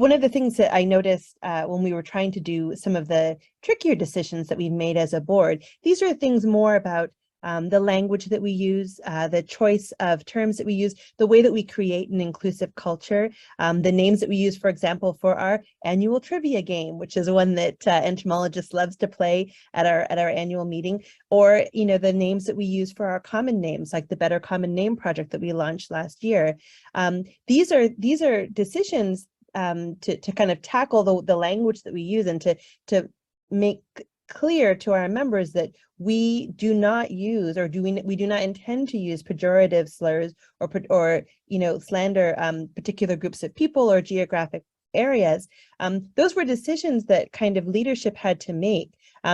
one of the things that I noticed when we were trying to do some of the trickier decisions that we've made as a board, these are things more about the language that we use, the choice of terms that we use, the way that we create an inclusive culture, the names that we use, for example, for our annual trivia game, which is one that entomologists loves to play at our annual meeting, or the names that we use for our common names, like the Better Common Name project that we launched last year. These are decisions to kind of tackle the language that we use and to make clear to our members that we do not use, or we do not intend to use pejorative slurs or slander particular groups of people or geographic areas. Those were decisions that kind of leadership had to make.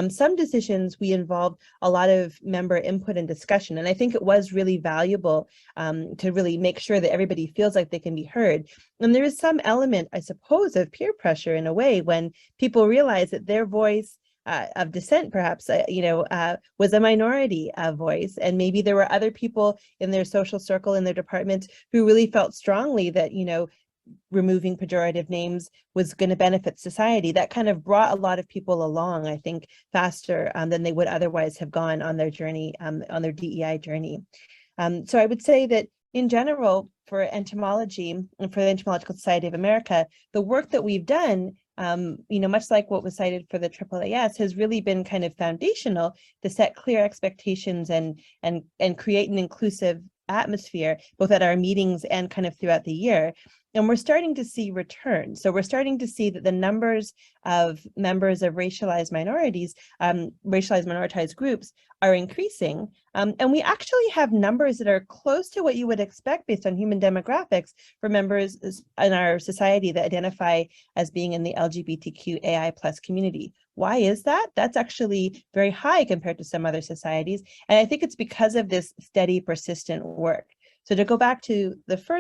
Some decisions we involved a lot of member input and discussion, and I think it was really valuable to really make sure that everybody feels like they can be heard. And there is some element, I suppose, of peer pressure in a way when people realize that their voice of dissent, perhaps, was a minority voice, and maybe there were other people in their social circle, in their departments, who really felt strongly that removing pejorative names was going to benefit society. That kind of brought a lot of people along, I think, faster than they would otherwise have gone on their journey, on their DEI journey. So I would say that in general, for entomology and for the Entomological Society of America, the work that we've done, much like what was cited for the AAAS, has really been kind of foundational to set clear expectations and create an inclusive atmosphere, both at our meetings and kind of throughout the year. And we're starting to see returns. So we're starting to see that the numbers of members of racialized minorities, racialized minoritized groups are increasing. And we actually have numbers that are close to what you would expect based on human demographics for members in our society that identify as being in the LGBTQAI+ community. Why is that? That's actually very high compared to some other societies. And I think it's because of this steady, persistent work. So to go back to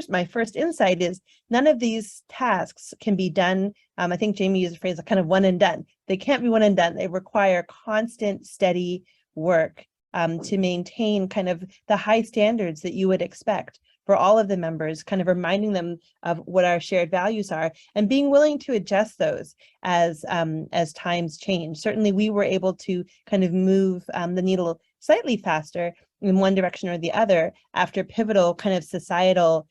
my first insight is none of these tasks can be done. I think Jamie used the phrase kind of one and done. They can't be one and done. They require constant, steady work to maintain kind of the high standards that you would expect for all of the members, kind of reminding them of what our shared values are and being willing to adjust those as times change. Certainly, we were able to kind of move the needle slightly faster in one direction or the other after pivotal kind of societal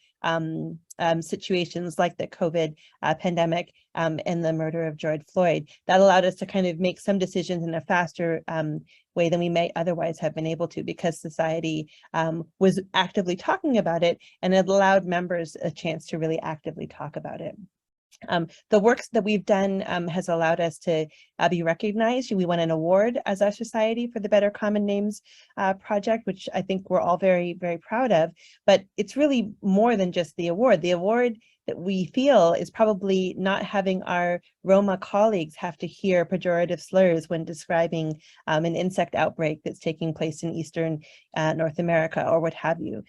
situations like the COVID pandemic and the murder of George Floyd. That allowed us to kind of make some decisions in a faster way than we may otherwise have been able to, because society was actively talking about it, and it allowed members a chance to really actively talk about it. The works that we've done has allowed us to be recognized. We won an award as our society for the Better Common Names project, which I think we're all very, very proud of. But it's really more than just the award. The award that we feel is probably not having our Roma colleagues have to hear pejorative slurs when describing an insect outbreak that's taking place in Eastern North America or what have you.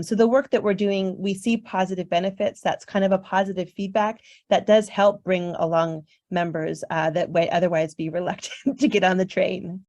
So the work that we're doing, we see positive benefits. That's kind of a positive feedback that does help bring along members that might otherwise be reluctant to get on the train.